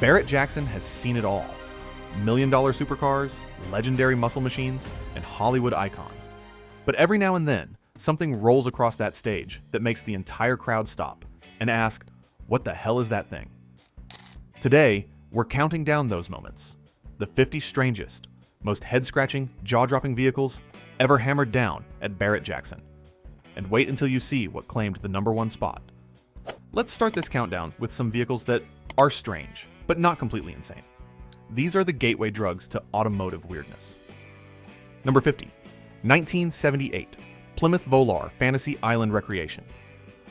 Barrett-Jackson has seen it all. Million-dollar supercars, legendary muscle machines, and Hollywood icons. But every now and then, something rolls across that stage that makes the entire crowd stop and ask, what the hell is that thing? Today, we're counting down those moments. The 50 strangest, most head-scratching, jaw-dropping vehicles ever hammered down at Barrett-Jackson. And wait until you see what claimed the #1 spot. Let's start this countdown with some vehicles that are strange, but not completely insane. These are the gateway drugs to automotive weirdness. Number 50, 1978, Plymouth Volar Fantasy Island Recreation.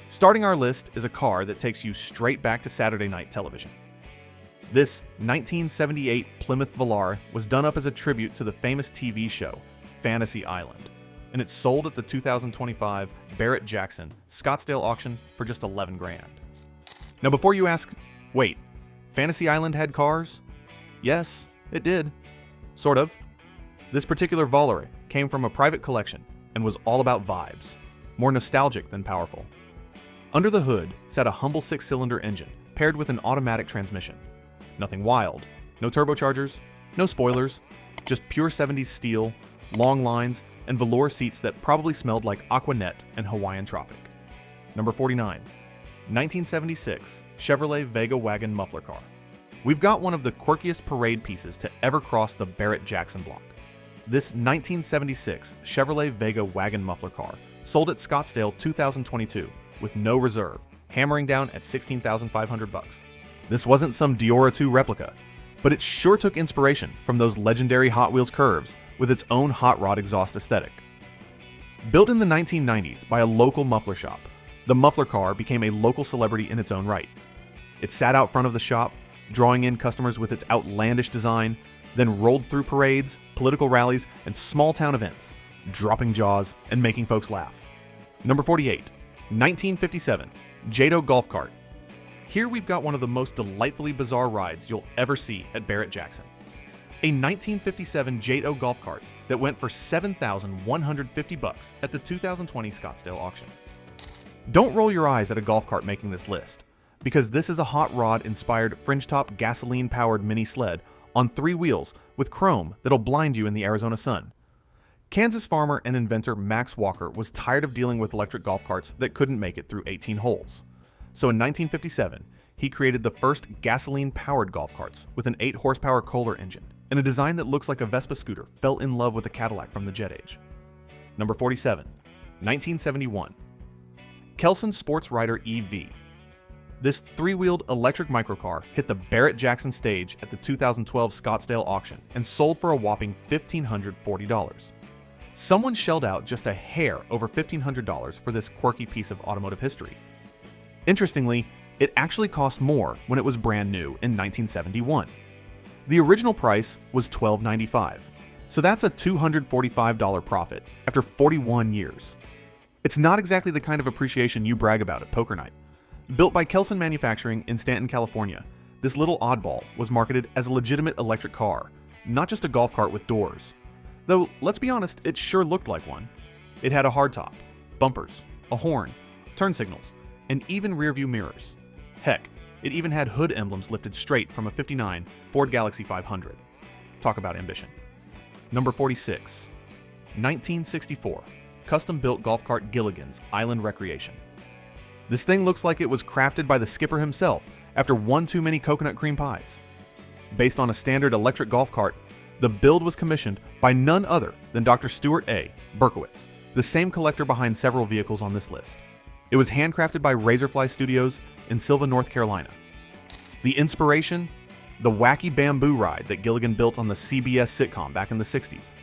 Starting our list is a car that takes you straight back to Saturday night television. This 1978 Plymouth Volar was done up as a tribute to the famous TV show, Fantasy Island, and it's sold at the 2025 Barrett-Jackson Scottsdale auction for just 11 grand. Now before you ask, wait, Fantasy Island had cars? Yes, it did. Sort of. This particular Volare came from a private collection and was all about vibes, more nostalgic than powerful. Under the hood sat a humble 6-cylinder engine paired with an automatic transmission. Nothing wild, no turbochargers, no spoilers, just pure 70s steel, long lines, and velour seats that probably smelled like Aquatic and Hawaiian Tropic. Number 49, 1976 Chevrolet Vega Wagon Muffler Car. We've got one of the quirkiest parade pieces to ever cross the Barrett-Jackson block. This 1976 Chevrolet Vega Wagon Muffler Car sold at Scottsdale 2022 with no reserve, hammering down at $16,500. This wasn't some Diora 2 replica, but it sure took inspiration from those legendary Hot Wheels curves with its own hot rod exhaust aesthetic. Built in the 1990s by a local muffler shop, the muffler car became a local celebrity in its own right. It sat out front of the shop, drawing in customers with its outlandish design, then rolled through parades, political rallies, and small-town events, dropping jaws and making folks laugh. Number 48, 1957 Jado Golf Cart. Here we've got one of the most delightfully bizarre rides you'll ever see at Barrett-Jackson. A 1957 Jado golf cart that went for $7,150 at the 2020 Scottsdale auction. Don't roll your eyes at a golf cart making this list, because this is a hot rod-inspired fringe-top gasoline-powered mini sled on 3 wheels with chrome that'll blind you in the Arizona sun. Kansas farmer and inventor Max Walker was tired of dealing with electric golf carts that couldn't make it through 18 holes. So in 1957, he created the first gasoline-powered golf carts with an 8-horsepower Kohler engine, and a design that looks like a Vespa scooter fell in love with a Cadillac from the jet age. Number 47, 1971. Kelson Sports Rider EV. This 3-wheeled electric microcar hit the Barrett-Jackson stage at the 2012 Scottsdale auction and sold for a whopping $1,540. Someone shelled out just a hair over $1,500 for this quirky piece of automotive history. Interestingly, it actually cost more when it was brand new in 1971. The original price was $1,295, so that's a $245 profit after 41 years. It's not exactly the kind of appreciation you brag about at poker night. Built by Kelson Manufacturing in Stanton, California, this little oddball was marketed as a legitimate electric car, not just a golf cart with doors. Though, let's be honest, it sure looked like one. It had a hardtop, bumpers, a horn, turn signals, and even rearview mirrors. Heck, it even had hood emblems lifted straight from a '59 Ford Galaxie 500. Talk about ambition. Number 46, 1964, custom-built golf cart Gilligan's Island Recreation. This thing looks like it was crafted by the skipper himself after one too many coconut cream pies. Based on a standard electric golf cart, the build was commissioned by none other than Dr. Stuart A. Berkowitz, the same collector behind several vehicles on this list. It was handcrafted by Razorfly Studios in Sylva, North Carolina. The inspiration? The wacky bamboo ride that Gilligan built on the CBS sitcom back in the 60s.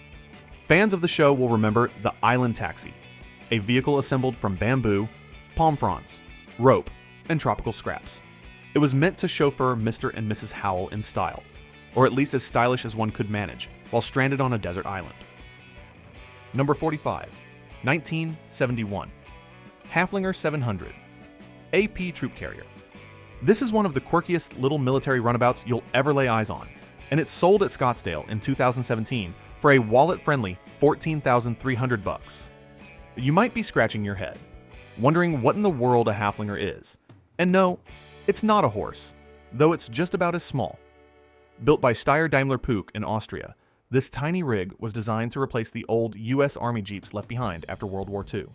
Fans of the show will remember the Island Taxi, a vehicle assembled from bamboo, palm fronds, rope, and tropical scraps. It was meant to chauffeur Mr. and Mrs. Howell in style, or at least as stylish as one could manage while stranded on a desert island. Number 45, 1971. Haflinger 700, AP Troop Carrier. This is one of the quirkiest little military runabouts you'll ever lay eyes on, and it sold at Scottsdale in 2017 for a wallet-friendly $14,300. You might be scratching your head, wondering what in the world a Haflinger is. And no, it's not a horse. though it's just about as small. Built by Steyr Daimler Puch in Austria, this tiny rig was designed to replace the old US Army Jeeps left behind after World War II.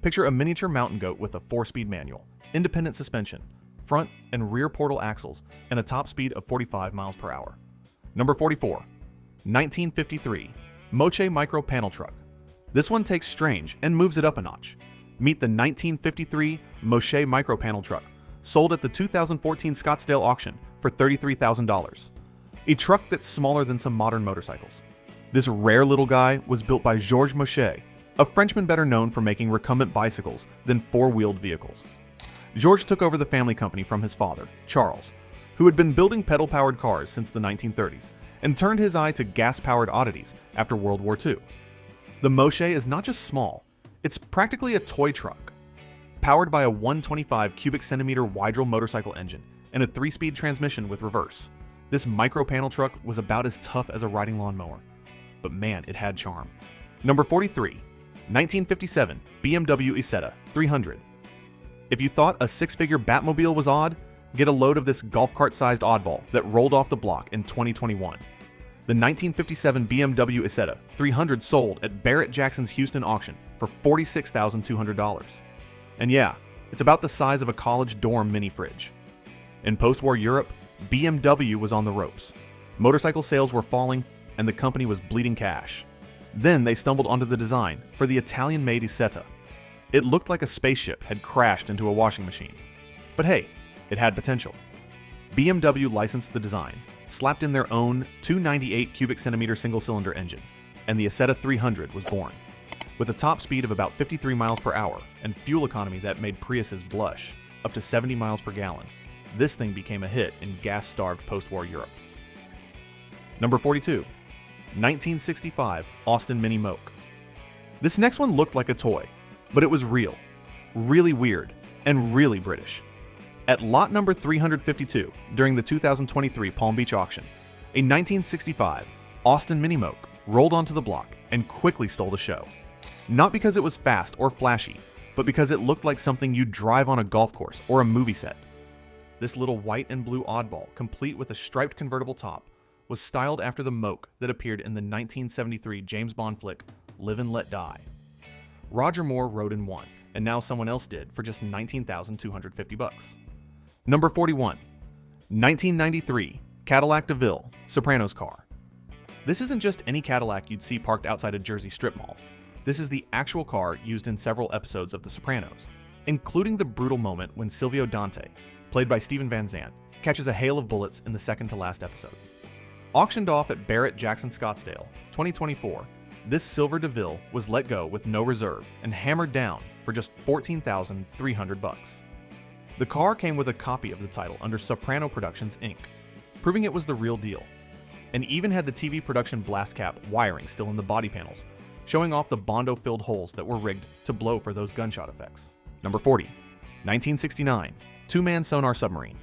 Picture a miniature mountain goat with a 4-speed manual, independent suspension, front and rear portal axles, and a top speed of 45 miles per hour. Number 44, 1953, Moche Micro Panel Truck. This one takes strange and moves it up a notch. Meet the 1953 Moche Micro Panel Truck, sold at the 2014 Scottsdale auction for $33,000. A truck that's smaller than some modern motorcycles. This rare little guy was built by Georges Moche, a Frenchman better known for making recumbent bicycles than 4-wheeled vehicles. Georges took over the family company from his father, Charles, who had been building pedal-powered cars since the 1930s, and turned his eye to gas-powered oddities after World War II. The Moche is not just small, it's practically a toy truck. Powered by a 125 cubic centimeter Widril motorcycle engine and a 3-speed transmission with reverse, this micro panel truck was about as tough as a riding lawnmower. But man, it had charm. Number 43, 1957 BMW Isetta 300. If you thought a 6-figure Batmobile was odd, get a load of this golf cart-sized oddball that rolled off the block in 2021. The 1957 BMW Isetta 300 sold at Barrett-Jackson's Houston auction for $46,200. And yeah, it's about the size of a college dorm mini fridge. In post-war Europe, BMW was on the ropes. Motorcycle sales were falling, and the company was bleeding cash. Then they stumbled onto the design for the Italian-made Isetta. It looked like a spaceship had crashed into a washing machine. But hey, it had potential. BMW licensed the design, slapped in their own 298 cubic centimeter single-cylinder engine, and the Isetta 300 was born. With a top speed of about 53 miles per hour and fuel economy that made Priuses blush, up to 70 miles per gallon, this thing became a hit in gas-starved post-war Europe. Number 42, 1965 Austin Mini Moke. This next one looked like a toy, but it was real, really weird, and really British. At lot number 352 during the 2023 Palm Beach auction, a 1965 Austin Mini Moke rolled onto the block and quickly stole the show. Not because it was fast or flashy, but because it looked like something you'd drive on a golf course or a movie set. This little white and blue oddball, complete with a striped convertible top, was styled after the Moke that appeared in the 1973 James Bond flick Live and Let Die. Roger Moore rode in one, and now someone else did for just $19,250. Number 41, 1993 Cadillac DeVille Sopranos car. This isn't just any Cadillac you'd see parked outside a Jersey strip mall. This is the actual car used in several episodes of The Sopranos, including the brutal moment when Silvio Dante, played by Steven Van Zandt, catches a hail of bullets in the second-to-last episode. Auctioned off at Barrett-Jackson Scottsdale, 2024, this silver DeVille was let go with no reserve and hammered down for just $14,300. The car came with a copy of the title under Soprano Productions, Inc., proving it was the real deal, and even had the TV production blast cap wiring still in the body panels, showing off the Bondo-filled holes that were rigged to blow for those gunshot effects. Number 40, 1969 2-man sonar submarine.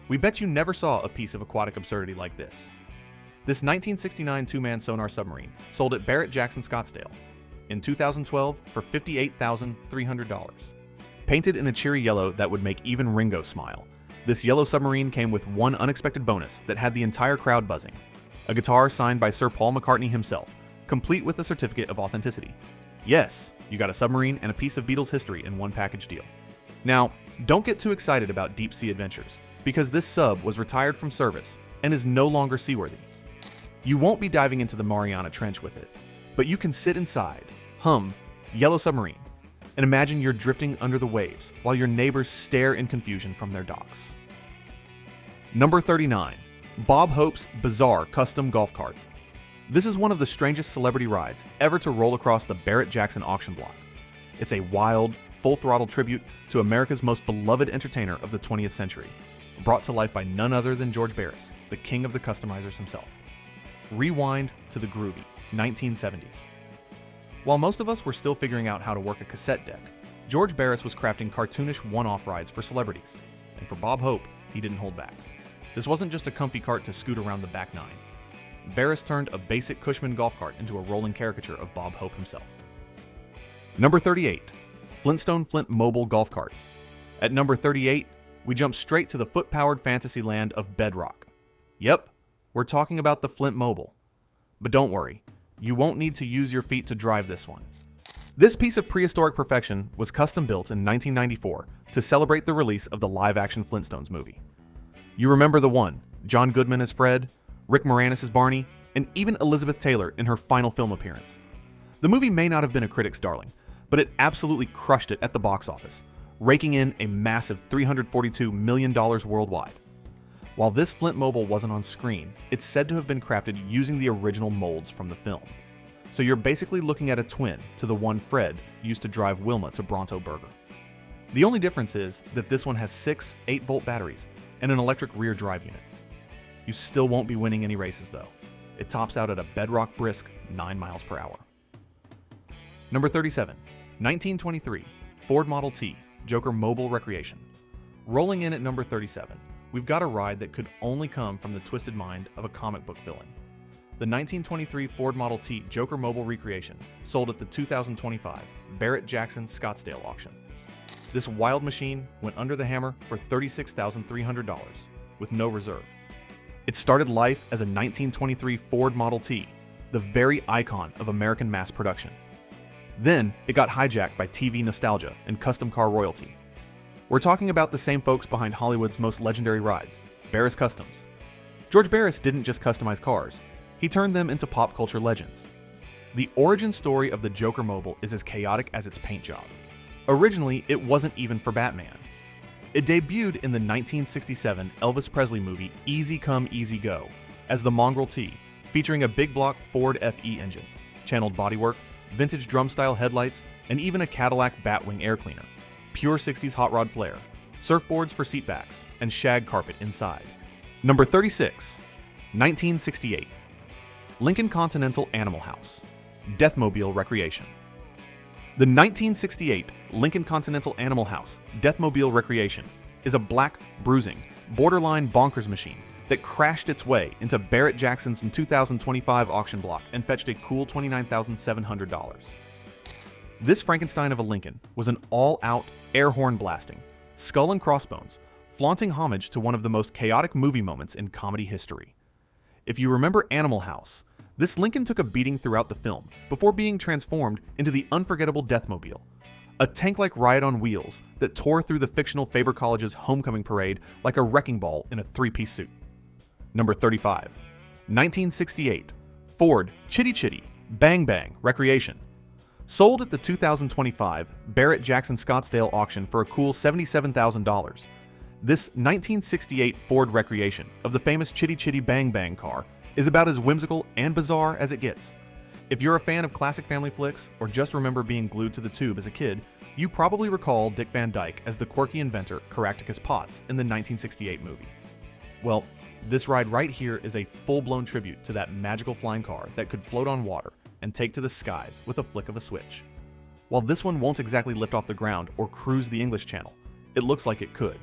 We bet you never saw a piece of aquatic absurdity like this. This 1969 2-man sonar submarine sold at Barrett-Jackson Scottsdale in 2012 for $58,300. Painted in a cheery yellow that would make even Ringo smile, this yellow submarine came with one unexpected bonus that had the entire crowd buzzing: a guitar signed by Sir Paul McCartney himself, complete with a certificate of authenticity. Yes, you got a submarine and a piece of Beatles history in one package deal. Now, don't get too excited about deep sea adventures, because this sub was retired from service and is no longer seaworthy. You won't be diving into the Mariana Trench with it, but you can sit inside, hum Yellow Submarine, and imagine you're drifting under the waves while your neighbors stare in confusion from their docks. Number 39, Bob Hope's bizarre custom golf cart. This is one of the strangest celebrity rides ever to roll across the Barrett-Jackson auction block. It's a wild, full-throttle tribute to America's most beloved entertainer of the 20th century, brought to life by none other than George Barris, the king of the customizers himself. Rewind to the groovy 1970s. While most of us were still figuring out how to work a cassette deck, George Barris was crafting cartoonish one-off rides for celebrities, and for Bob Hope, he didn't hold back. This wasn't just a comfy cart to scoot around the back nine. Barris turned a basic Cushman golf cart into a rolling caricature of Bob Hope himself. Number 38, Flintstone Flint Mobile Golf Cart. At number 38, we jump straight to the foot-powered fantasy land of bedrock. Yep, we're talking about the Flint Mobile. But don't worry, you won't need to use your feet to drive this one. This piece of prehistoric perfection was custom built in 1994 to celebrate the release of the live-action Flintstones movie. You remember the one, John Goodman as Fred, Rick Moranis as Barney, and even Elizabeth Taylor in her final film appearance. The movie may not have been a critic's darling, but it absolutely crushed it at the box office, raking in a massive $342 million worldwide. While this Flint Mobile wasn't on screen, it's said to have been crafted using the original molds from the film. So you're basically looking at a twin to the one Fred used to drive Wilma to Bronto Burger. The only difference is that this one has 6 8-volt batteries and an electric rear drive unit. You still won't be winning any races though. It tops out at a bedrock brisk 9 miles per hour. Number 37, 1923, Ford Model T, Joker Mobile Recreation. Rolling in at number 37, we've got a ride that could only come from the twisted mind of a comic book villain. The 1923 Ford Model T Joker Mobile Recreation sold at the 2025 Barrett-Jackson Scottsdale auction. This wild machine went under the hammer for $36,300 with no reserve. It started life as a 1923 Ford Model T, the very icon of American mass production. Then it got hijacked by TV nostalgia and custom car royalty. We're talking about the same folks behind Hollywood's most legendary rides, Barris Customs. George Barris didn't just customize cars, he turned them into pop culture legends. The origin story of the Joker Mobile is as chaotic as its paint job. Originally, it wasn't even for Batman. It debuted in the 1967 Elvis Presley movie Easy Come, Easy Go as the Mongrel T, featuring a big block Ford FE engine, channeled bodywork, vintage drum-style headlights, and even a Cadillac Batwing air cleaner, pure 60s hot rod flair, surfboards for seatbacks, and shag carpet inside. Number 36, 1968. Lincoln Continental Animal House, Deathmobile Recreation. The 1968 Lincoln Continental Animal House, Deathmobile Recreation is a black, bruising, borderline bonkers machine that crashed its way into Barrett-Jackson's 2025 auction block and fetched a cool $29,700. This Frankenstein of a Lincoln was an all-out air horn blasting, skull and crossbones, flaunting homage to one of the most chaotic movie moments in comedy history. If you remember Animal House, this Lincoln took a beating throughout the film before being transformed into the unforgettable Deathmobile, a tank-like ride on wheels that tore through the fictional Faber College's homecoming parade like a wrecking ball in a 3-piece suit. Number 35, 1968, Ford Chitty Chitty Bang Bang Recreation. Sold at the 2025 Barrett-Jackson Scottsdale auction for a cool $77,000. This 1968 Ford Recreation of the famous Chitty Chitty Bang Bang car is about as whimsical and bizarre as it gets. If you're a fan of classic family flicks or just remember being glued to the tube as a kid, you probably recall Dick Van Dyke as the quirky inventor Caractacus Potts in the 1968 movie. Well, this ride right here is a full-blown tribute to that magical flying car that could float on water and take to the skies with a flick of a switch. While this one won't exactly lift off the ground or cruise the English Channel, it looks like it could.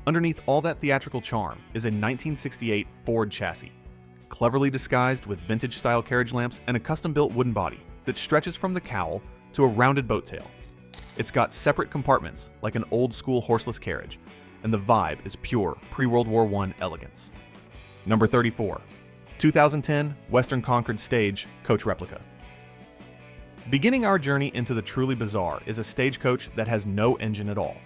Underneath all that theatrical charm is a 1968 Ford chassis, cleverly disguised with vintage-style carriage lamps and a custom-built wooden body that stretches from the cowl to a rounded boat tail. It's got separate compartments like an old-school horseless carriage, and the vibe is pure pre-World War I elegance. Number 34, 2010 Western Concord Stage Coach Replica. Beginning our journey into the truly bizarre is a stagecoach that has no engine at all,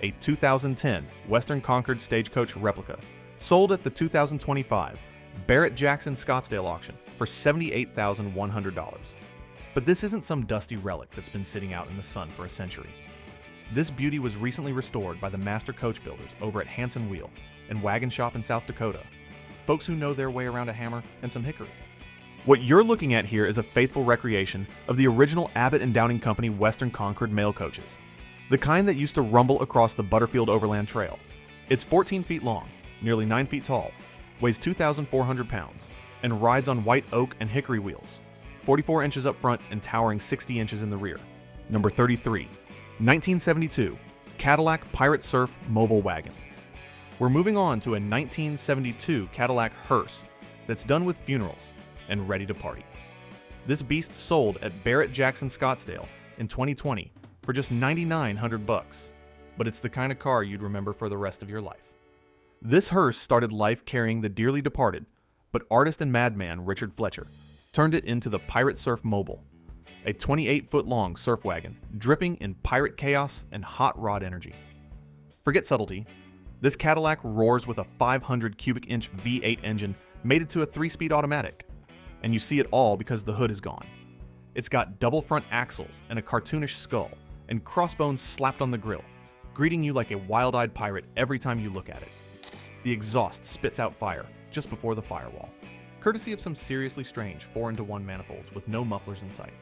a 2010 Western Concord Stagecoach Replica, sold at the 2025 Barrett-Jackson Scottsdale auction for $78,100. But this isn't some dusty relic that's been sitting out in the sun for a century. This beauty was recently restored by the master coach builders over at Hanson Wheel and Wagon Shop in South Dakota, folks who know their way around a hammer and some hickory. What you're looking at here is a faithful recreation of the original Abbott and Downing Company Western Concord mail coaches, the kind that used to rumble across the Butterfield Overland Trail. It's 14 feet long, nearly 9 feet tall, weighs 2,400 pounds, and rides on white oak and hickory wheels, 44 inches up front and towering 60 inches in the rear. Number 33, 1972 Cadillac Pirate Surf Mobile Wagon. We're moving on to a 1972 Cadillac hearse that's done with funerals and ready to party. This beast sold at Barrett-Jackson Scottsdale in 2020 for just $9,900. but it's the kind of car you'd remember for the rest of your life. This hearse started life carrying the dearly departed, but artist and madman Richard Fletcher turned it into the Pirate Surf Mobile, a 28-foot-long surf wagon dripping in pirate chaos and hot rod energy. Forget subtlety. This Cadillac roars with a 500 cubic inch V8 engine mated to a 3-speed automatic, and you see it all because the hood is gone. It's got double front axles and a cartoonish skull, and crossbones slapped on the grille, greeting you like a wild-eyed pirate every time you look at it. The exhaust spits out fire just before the firewall, courtesy of some seriously strange 4-into-1 manifolds with no mufflers in sight.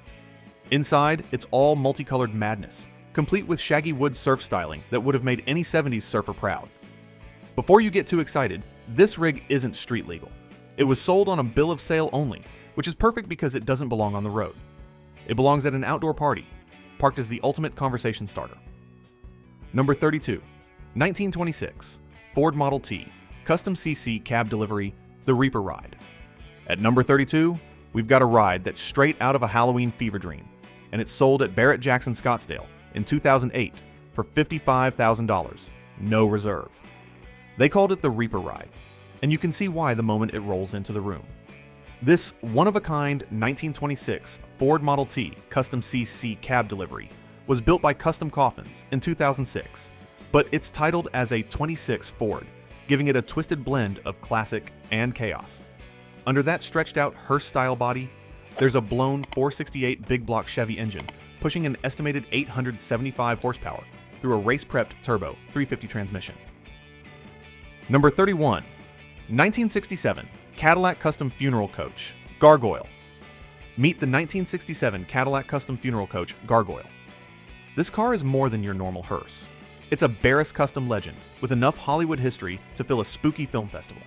Inside, it's all multicolored madness, complete with shaggy wood surf styling that would have made any 70s surfer proud. Before you get too excited, this rig isn't street legal. It was sold on a bill of sale only, which is perfect because it doesn't belong on the road. It belongs at an outdoor party, parked as the ultimate conversation starter. Number 32, 1926, Ford Model T, Custom CC Cab Delivery, the Reaper Ride. At number 32, we've got a ride that's straight out of a Halloween fever dream, and it's sold at Barrett-Jackson Scottsdale in 2008 for $55,000, no reserve. They called it the Reaper Ride, and you can see why the moment it rolls into the room. This one-of-a-kind 1926 Ford Model T Custom CC Cab Delivery was built by Custom Coffins in 2006, but it's titled as a 26 Ford, giving it a twisted blend of classic and chaos. Under that stretched-out hearse-style body, there's a blown 468 big block Chevy engine pushing an estimated 875 horsepower through a race-prepped turbo 350 transmission. Number 31, 1967 Cadillac Custom Funeral Coach, Gargoyle. Meet the 1967 Cadillac Custom Funeral Coach, Gargoyle. This car is more than your normal hearse. It's a Barris custom legend with enough Hollywood history to fill a spooky film festival.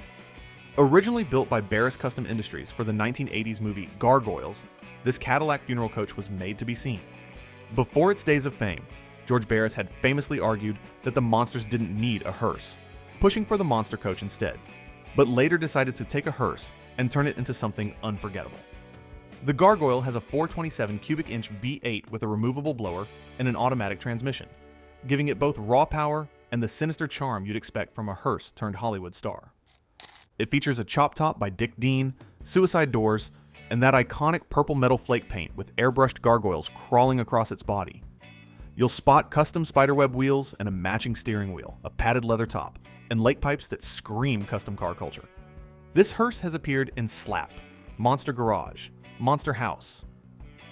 Originally built by Barris Custom Industries for the 1980s movie Gargoyles, this Cadillac funeral coach was made to be seen. Before its days of fame, George Barris had famously argued that the Monsters didn't need a hearse, pushing for the monster coach instead, but later decided to take a hearse and turn it into something unforgettable. The Gargoyle has a 427 cubic inch V8 with a removable blower and an automatic transmission, giving it both raw power and the sinister charm you'd expect from a hearse turned Hollywood star. It features a chop top by Dick Dean, suicide doors, and that iconic purple metal flake paint with airbrushed gargoyles crawling across its body. You'll spot custom spiderweb wheels and a matching steering wheel, a padded leather top, and lake pipes that scream custom car culture. This hearse has appeared in Slap, Monster Garage, Monster House,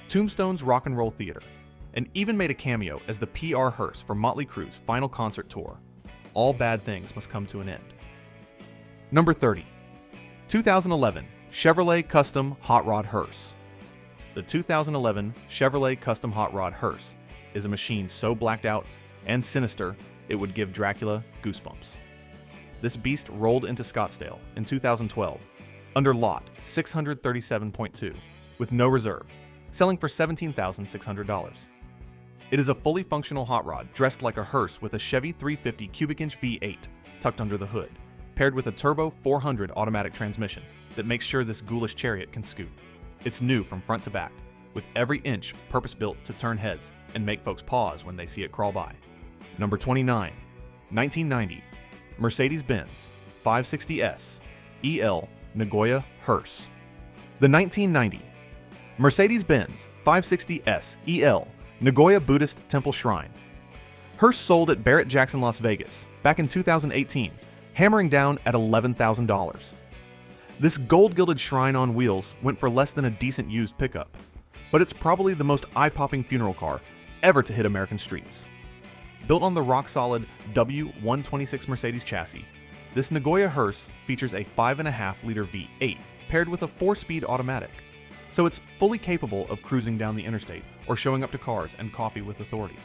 Tombstone's Rock and Roll Theater, and even made a cameo as the PR hearse for Motley Crue's final concert tour. All bad things must come to an end. Number 30, 2011 Chevrolet Custom Hot Rod Hearse. The 2011 Chevrolet Custom Hot Rod Hearse is a machine so blacked out and sinister it would give Dracula goosebumps. This beast rolled into Scottsdale in 2012 under lot 637.2 with no reserve, selling for $17,600. It is a fully functional hot rod dressed like a hearse with a Chevy 350 cubic inch V8 tucked under the hood, paired with a turbo 400 automatic transmission that makes sure this ghoulish chariot can scoot. It's new from front to back, with every inch purpose-built to turn heads and make folks pause when they see it crawl by. Number 29, 1990 Mercedes-Benz 560S EL Nagoya Hearse. The 1990 Mercedes-Benz 560S EL Nagoya Buddhist Temple Shrine. Hearse sold at Barrett-Jackson, Las Vegas back in 2018, hammering down at $11,000. This gold-gilded shrine on wheels went for less than a decent used pickup, but it's probably the most eye-popping funeral car ever to hit American streets. Built on the rock-solid W126 Mercedes chassis, this Nagoya hearse features a 5.5-liter V8 paired with a 4-speed automatic, so it's fully capable of cruising down the interstate or showing up to cars and coffee with authority.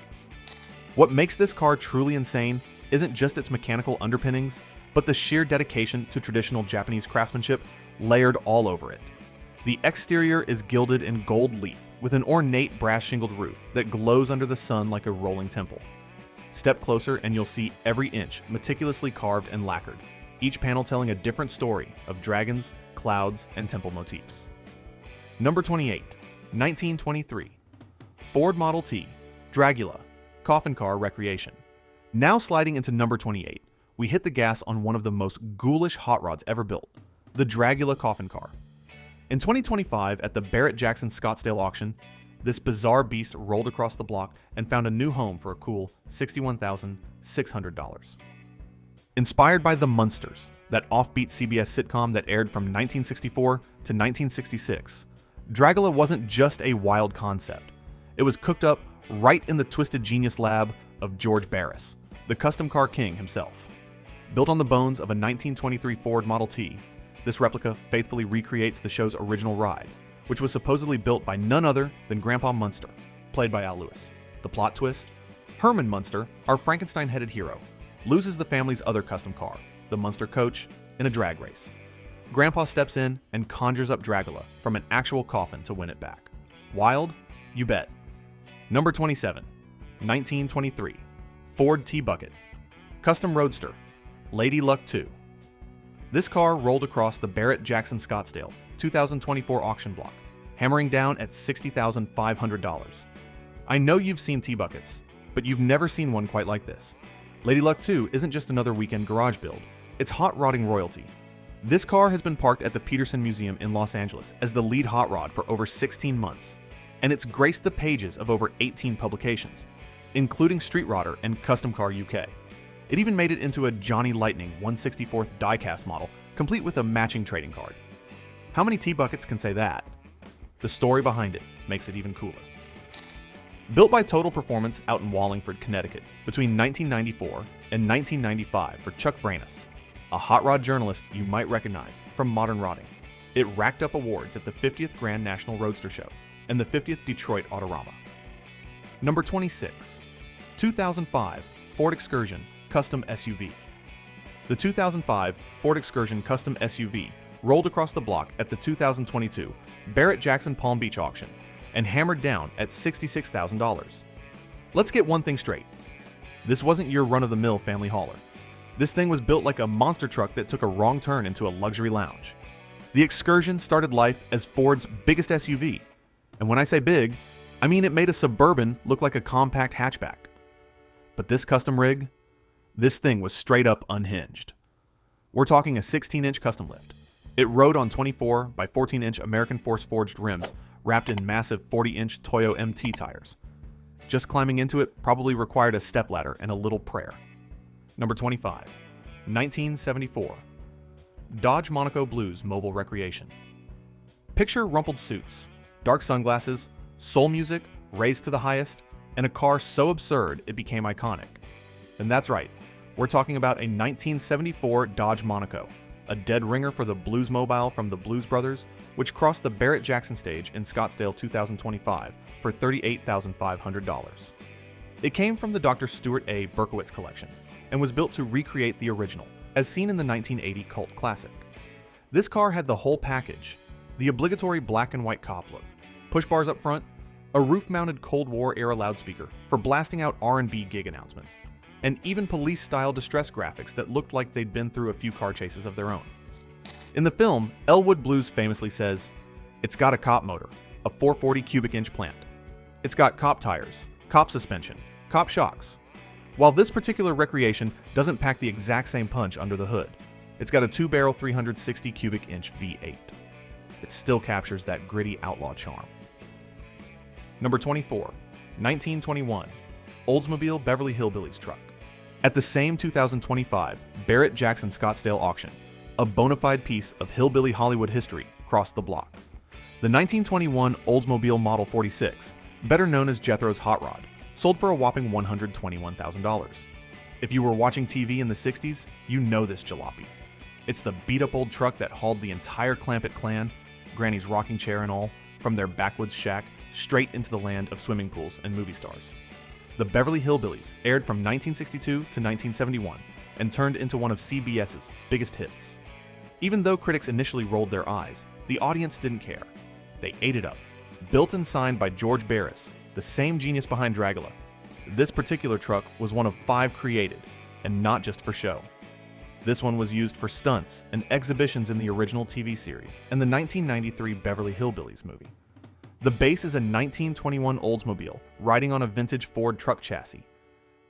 What makes this car truly insane isn't just its mechanical underpinnings, but the sheer dedication to traditional Japanese craftsmanship layered all over it. The exterior is gilded in gold leaf with an ornate brass shingled roof that glows under the sun like a rolling temple. Step closer and you'll see every inch meticulously carved and lacquered, each panel telling a different story of dragons, clouds, and temple motifs. Number 28, 1923 Ford Model T Dragula Coffin Car Recreation. Now sliding into number 28, we hit the gas on one of the most ghoulish hot rods ever built, the Dragula coffin car. In 2025, at the Barrett-Jackson Scottsdale auction, this bizarre beast rolled across the block and found a new home for a cool $61,600. Inspired by the Monstrous, that offbeat CBS sitcom that aired from 1964 to 1966, Dragula wasn't just a wild concept. It was cooked up right in the twisted genius lab of George Barris, the custom car king himself. Built on the bones of a 1923 Ford Model T, this replica faithfully recreates the show's original ride, which was supposedly built by none other than Grandpa Munster, played by Al Lewis. The plot twist? Herman Munster, our Frankenstein-headed hero, loses the family's other custom car, the Munster coach, in a drag race. Grandpa steps in and conjures up Dragula from an actual coffin to win it back. Wild? You bet. Number 27, 1923, Ford T-Bucket, Custom Roadster, Lady Luck 2. This car rolled across the Barrett-Jackson Scottsdale 2024 auction block, hammering down at $60,500. I know you've seen T-Buckets, but you've never seen one quite like this. Lady Luck 2 isn't just another weekend garage build, it's hot rodding royalty. This car has been parked at the Peterson Museum in Los Angeles as the lead hot rod for over 16 months, and it's graced the pages of over 18 publications, including Street Rodder and Custom Car UK. It even made it into a Johnny Lightning 1/64th diecast model, complete with a matching trading card. How many T-Buckets can say that? The story behind it makes it even cooler. Built by Total Performance out in Wallingford, Connecticut, between 1994 and 1995 for Chuck Branis, a hot rod journalist you might recognize from Modern Rodding. It racked up awards at the 50th Grand National Roadster Show and the 50th Detroit Autorama. Number 26, 2005 Ford Excursion Custom SUV. The 2005 Ford Excursion Custom SUV rolled across the block at the 2022 Barrett-Jackson Palm Beach auction and hammered down at $66,000. Let's get one thing straight. This wasn't your run-of-the-mill family hauler. This thing was built like a monster truck that took a wrong turn into a luxury lounge. The Excursion started life as Ford's biggest SUV. And when I say big, I mean it made a Suburban look like a compact hatchback. But this custom rig? This thing was straight up unhinged. We're talking a 16-inch custom lift. It rode on 24 by 14-inch American Force forged rims wrapped in massive 40-inch Toyo MT tires. Just climbing into it probably required a stepladder and a little prayer. Number 25, 1974, Dodge Monaco Blues Mobile Recreation. Picture rumpled suits, dark sunglasses, soul music raised to the highest, and a car so absurd it became iconic. And that's right, we're talking about a 1974 Dodge Monaco, a dead ringer for the Bluesmobile from the Blues Brothers, which crossed the Barrett-Jackson stage in Scottsdale 2025 for $38,500. It came from the Dr. Stuart A. Berkowitz collection and was built to recreate the original, as seen in the 1980 cult classic. This car had the whole package: the obligatory black and white cop look, push bars up front, a roof-mounted Cold War-era loudspeaker for blasting out R&B gig announcements, and even police-style distress graphics that looked like they'd been through a few car chases of their own. In the film, Elwood Blues famously says, "It's got a cop motor, a 440 cubic inch plant. It's got cop tires, cop suspension, cop shocks." While this particular recreation doesn't pack the exact same punch under the hood, it's got a 2-barrel 360 cubic inch V8. It still captures that gritty outlaw charm. Number 24, 1921, Oldsmobile Beverly Hillbillies truck. At the same 2025 Barrett-Jackson Scottsdale auction, a bona fide piece of hillbilly Hollywood history crossed the block. The 1921 Oldsmobile Model 46, better known as Jethro's Hot Rod, sold for a whopping $121,000. If you were watching TV in the 60s, you know this jalopy. It's the beat-up old truck that hauled the entire Clampett clan, Granny's rocking chair and all, from their backwoods shack straight into the land of swimming pools and movie stars. The Beverly Hillbillies aired from 1962 to 1971 and turned into one of CBS's biggest hits. Even though critics initially rolled their eyes, the audience didn't care. They ate it up. Built and signed by George Barris, the same genius behind Dragula, this particular truck was one of 5 created, and not just for show. This one was used for stunts and exhibitions in the original TV series and the 1993 Beverly Hillbillies movie. The base is a 1921 Oldsmobile riding on a vintage Ford truck chassis.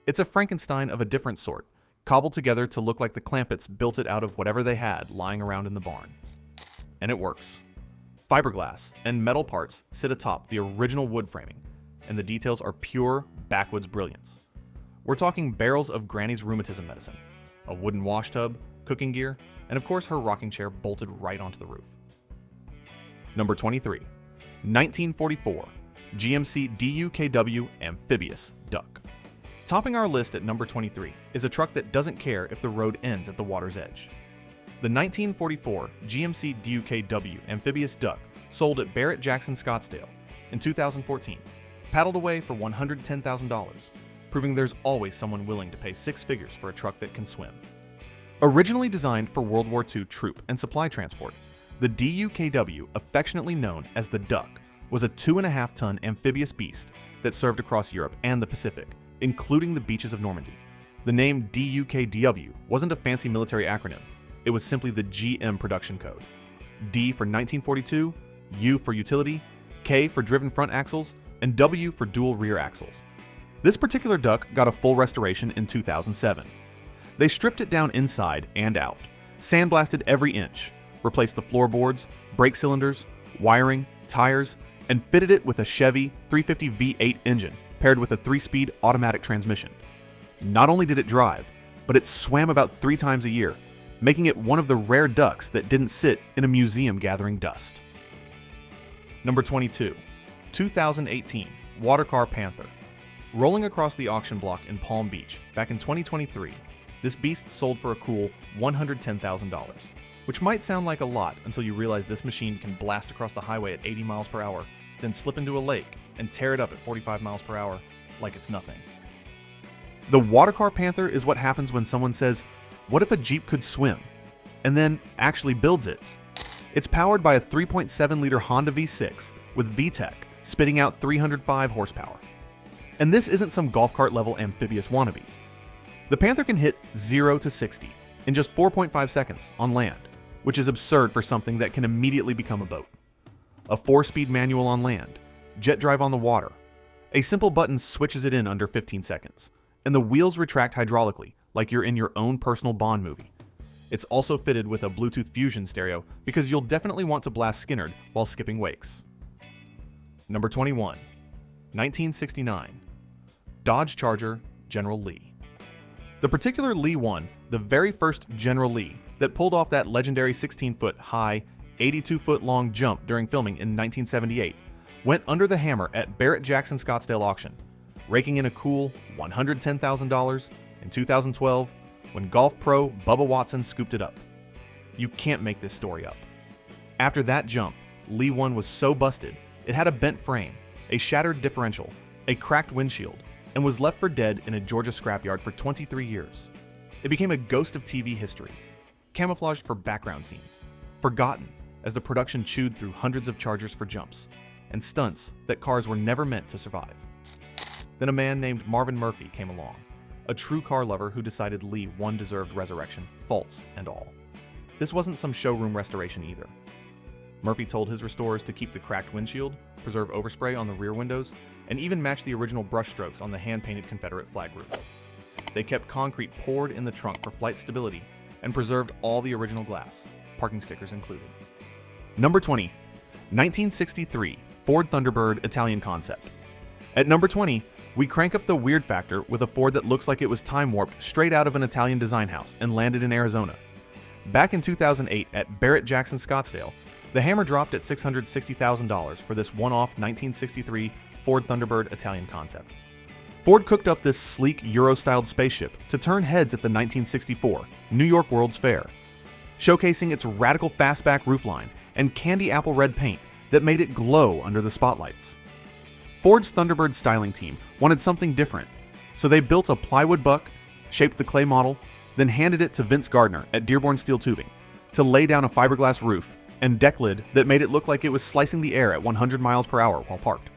It's a Frankenstein of a different sort, cobbled together to look like the Clampetts built it out of whatever they had lying around in the barn. And it works. Fiberglass and metal parts sit atop the original wood framing, and the details are pure backwoods brilliance. We're talking barrels of Granny's rheumatism medicine, a wooden wash tub, cooking gear, and of course her rocking chair bolted right onto the roof. Number 23. 1944 GMC DUKW Amphibious Duck. Topping our list at number 23 is a truck that doesn't care if the road ends at the water's edge. The 1944 GMC DUKW Amphibious Duck sold at Barrett-Jackson Scottsdale in 2014, paddled away for $110,000, proving there's always someone willing to pay six figures for a truck that can swim. Originally designed for World War II troop and supply transport, the DUKW, affectionately known as the Duck, was a 2.5-ton amphibious beast that served across Europe and the Pacific, including the beaches of Normandy. The name DUKW wasn't a fancy military acronym. It was simply the GM production code. D for 1942, U for utility, K for driven front axles, and W for dual rear axles. This particular duck got a full restoration in 2007. They stripped it down inside and out, sandblasted every inch, replaced the floorboards, brake cylinders, wiring, tires, and fitted it with a Chevy 350 V8 engine paired with a 3-speed automatic transmission. Not only did it drive, but it swam about 3 times a year, making it one of the rare ducks that didn't sit in a museum gathering dust. Number 22. 2018 Watercar Panther. Rolling across the auction block in Palm Beach back in 2023, this beast sold for a cool $110,000, which might sound like a lot until you realize this machine can blast across the highway at 80 miles per hour, then slip into a lake and tear it up at 45 miles per hour like it's nothing. The Watercar Panther is what happens when someone says, "What if a Jeep could swim?" and then actually builds it. It's powered by a 3.7-liter Honda V6 with VTEC spitting out 305 horsepower. And this isn't some golf cart level amphibious wannabe. The Panther can hit 0 to 60 in just 4.5 seconds on land, which is absurd for something that can immediately become a boat. A 4-speed manual on land, jet drive on the water. A simple button switches it in under 15 seconds, and the wheels retract hydraulically like you're in your own personal Bond movie. It's also fitted with a Bluetooth Fusion stereo because you'll definitely want to blast Skinnerd while skipping wakes. Number 21. 1969. Dodge Charger General Lee. The particular Lee 1, the very first General Lee that pulled off that legendary 16-foot high, 82-foot long jump during filming in 1978, went under the hammer at Barrett-Jackson Scottsdale auction, raking in a cool $110,000 in 2012 when golf pro Bubba Watson scooped it up. You can't make this story up. After that jump, Lee 1 was so busted, it had a bent frame, a shattered differential, a cracked windshield, and was left for dead in a Georgia scrapyard for 23 years. It became a ghost of TV history, camouflaged for background scenes, forgotten as the production chewed through hundreds of chargers for jumps, and stunts that cars were never meant to survive. Then a man named Marvin Murphy came along, a true car lover who decided Lee 1 deserved resurrection, faults and all. This wasn't some showroom restoration either. Murphy told his restorers to keep the cracked windshield, preserve overspray on the rear windows, and even match the original brushstrokes on the hand-painted Confederate flag roof. They kept concrete poured in the trunk for flight stability and preserved all the original glass, parking stickers included. Number 20. 1963 Ford Thunderbird Italian concept. At number 20, we crank up the weird factor with a Ford that looks like it was time-warped straight out of an Italian design house and landed in Arizona. Back in 2008 at Barrett-Jackson Scottsdale, the hammer dropped at $660,000 for this one-off 1963 Ford Thunderbird Italian concept. Ford cooked up this sleek Euro-styled spaceship to turn heads at the 1964 New York World's Fair, showcasing its radical fastback roofline and candy apple red paint that made it glow under the spotlights. Ford's Thunderbird styling team wanted something different, so they built a plywood buck, shaped the clay model, then handed it to Vince Gardner at Dearborn Steel Tubing to lay down a fiberglass roof and deck lid that made it look like it was slicing the air at 100 miles per hour while parked.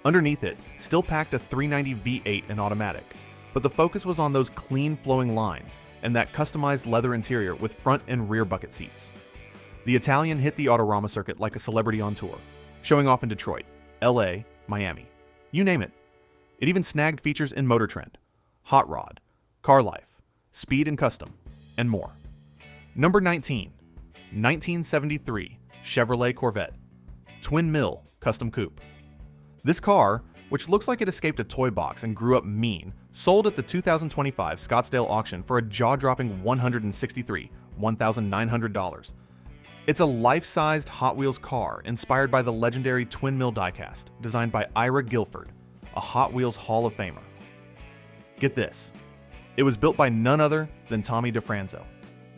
Underneath it, still packed a 390 V8 and automatic, but the focus was on those clean flowing lines and that customized leather interior with front and rear bucket seats. The Italian hit the Autorama circuit like a celebrity on tour, showing off in Detroit, LA, Miami, you name it. It even snagged features in Motor Trend. hot rod, car life, speed and custom, and more. Number 19, 1973 Chevrolet Corvette, twin mill custom coupe. This car, which looks like it escaped a toy box and grew up mean, sold at the 2025 Scottsdale auction for a jaw-dropping $163,900. It's a life-sized Hot Wheels car inspired by the legendary twin mill diecast designed by Ira Guilford, a Hot Wheels Hall of Famer. Get this, it was built by none other than Tommy DeFranzo,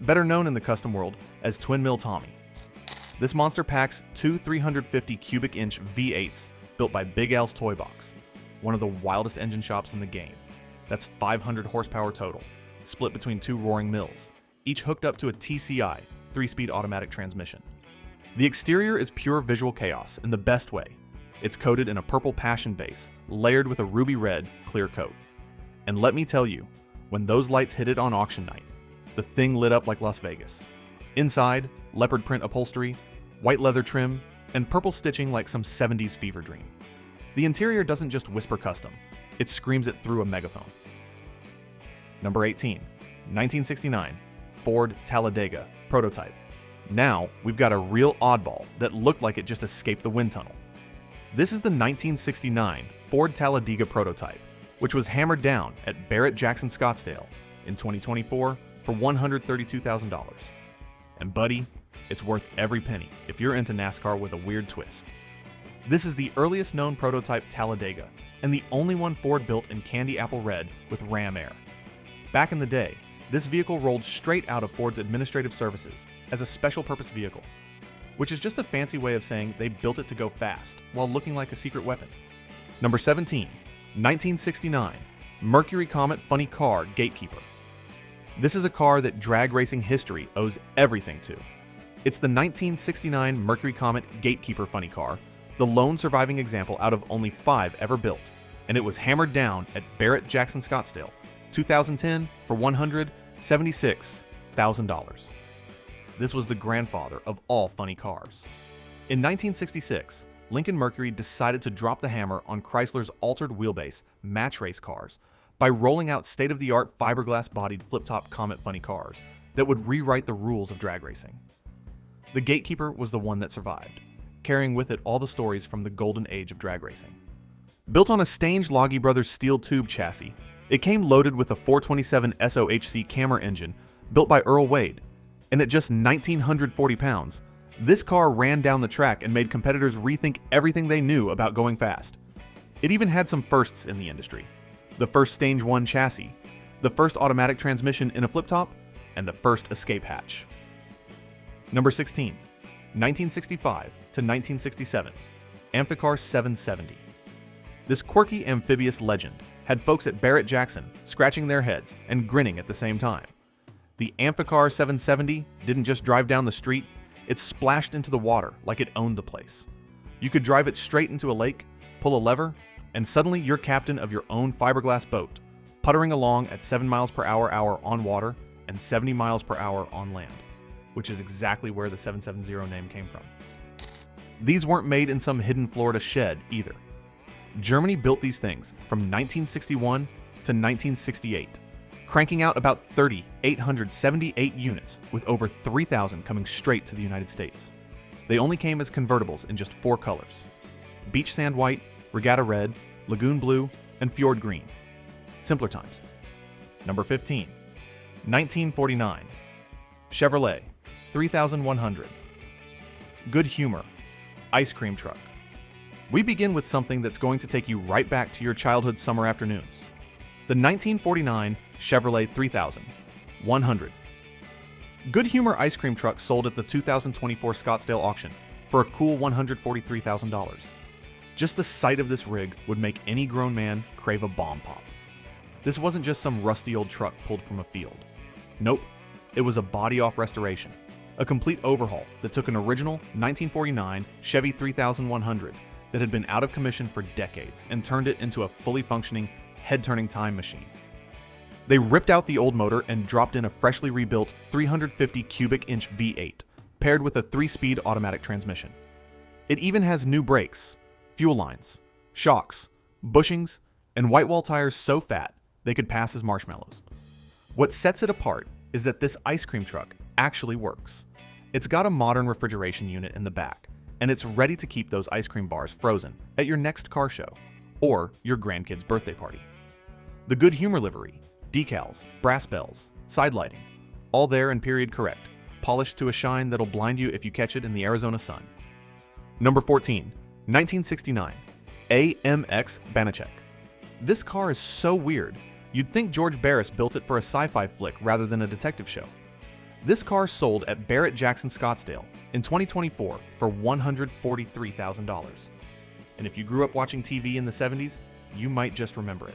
better known in the custom world as Twin Mill Tommy. This monster packs two 350 cubic inch V8s built by Big Al's Toy Box, one of the wildest engine shops in the game. That's 500 horsepower total, split between two roaring mills, each hooked up to a TCI 3-speed automatic transmission. The exterior is pure visual chaos in the best way. It's coated in a purple passion base, layered with a ruby red clear coat. And let me tell you, when those lights hit it on auction night, the thing lit up like Las Vegas. Inside, leopard print upholstery, white leather trim, and purple stitching like some 70s fever dream. The interior doesn't just whisper custom, it screams it through a megaphone. Number 18, 1969 Ford Talladega prototype. Now we've got a real oddball that looked like it just escaped the wind tunnel. This is the 1969 Ford Talladega prototype, which was hammered down at Barrett-Jackson Scottsdale in 2024 for $132,000. And buddy, it's worth every penny if you're into NASCAR with a weird twist. This is the earliest known prototype Talladega, and the only one Ford built in candy apple red with Ram Air. Back in the day, this vehicle rolled straight out of Ford's administrative services as a special purpose vehicle, which is just a fancy way of saying they built it to go fast while looking like a secret weapon. Number 17, 1969 Mercury Comet Funny Car Gatekeeper. This is a car that drag racing history owes everything to. It's the 1969 Mercury Comet Gatekeeper Funny Car, the lone surviving example out of only 5 ever built, and it was hammered down at Barrett-Jackson Scottsdale, 2010 for $176,000. This was the grandfather of all funny cars. In 1966, Lincoln Mercury decided to drop the hammer on Chrysler's altered wheelbase match race cars by rolling out state-of-the-art fiberglass-bodied flip-top Comet funny cars that would rewrite the rules of drag racing. The Gatekeeper was the one that survived, carrying with it all the stories from the golden age of drag racing. Built on a Stange Logie Brothers steel tube chassis, it came loaded with a 427 SOHC Cammer engine built by Earl Wade, and at just 1,940 pounds, this car ran down the track and made competitors rethink everything they knew about going fast. It even had some firsts in the industry. The first Stage 1 chassis, the first automatic transmission in a flip-top, and the first escape hatch. Number 16, 1965 to 1967, Amphicar 770. This quirky amphibious legend had folks at Barrett-Jackson scratching their heads and grinning at the same time. The Amphicar 770 didn't just drive down the street, it splashed into the water like it owned the place. You could drive it straight into a lake, pull a lever, and suddenly you're captain of your own fiberglass boat, puttering along at 7 miles per hour on water and 70 miles per hour on land, which is exactly where the 770 name came from. These weren't made in some hidden Florida shed either. Germany built these things from 1961 to 1968, cranking out about 3,878 units with over 3,000 coming straight to the United States. They only came as convertibles in just 4 colors: beach sand white, regatta red, lagoon blue, and fjord green. Simpler times. Number 15, 1949 Chevrolet 3100. Good humor, ice cream truck. We begin with something that's going to take you right back to your childhood summer afternoons. The 1949 Chevrolet 3100. Good humor ice cream truck sold at the 2024 Scottsdale auction for a cool $143,000. Just the sight of this rig would make any grown man crave a bomb pop. This wasn't just some rusty old truck pulled from a field. Nope, it was a body-off restoration, a complete overhaul that took an original 1949 Chevy 3100 that had been out of commission for decades and turned it into a fully functioning, head-turning time machine. They ripped out the old motor and dropped in a freshly rebuilt 350 cubic inch V8, paired with a 3-speed automatic transmission. It even has new brakes, fuel lines, shocks, bushings, and white wall tires so fat, they could pass as marshmallows. What sets it apart is that this ice cream truck actually works. It's got a modern refrigeration unit in the back, and it's ready to keep those ice cream bars frozen at your next car show or your grandkid's birthday party. The Good Humor livery, decals, brass bells, side lighting, all there and period correct, polished to a shine that'll blind you if you catch it in the Arizona sun. Number 14, 1969, AMX Banachek. This car is so weird, you'd think George Barris built it for a sci-fi flick rather than a detective show. This car sold at Barrett-Jackson Scottsdale in 2024 for $143,000. And if you grew up watching TV in the 70s, you might just remember it.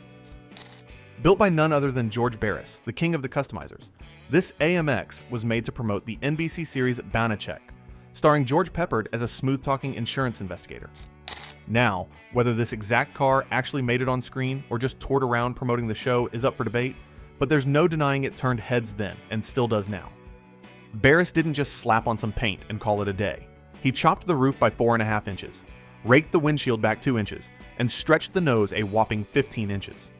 Built by none other than George Barris, the king of the customizers, this AMX was made to promote the NBC series Banachek, starring George Peppard as a smooth-talking insurance investigator. Now, whether this exact car actually made it on screen or just toured around promoting the show is up for debate, but there's no denying it turned heads then and still does now. Barris didn't just slap on some paint and call it a day. He chopped the roof by 4.5 inches, raked the windshield back 2 inches, and stretched the nose a whopping 15 inches.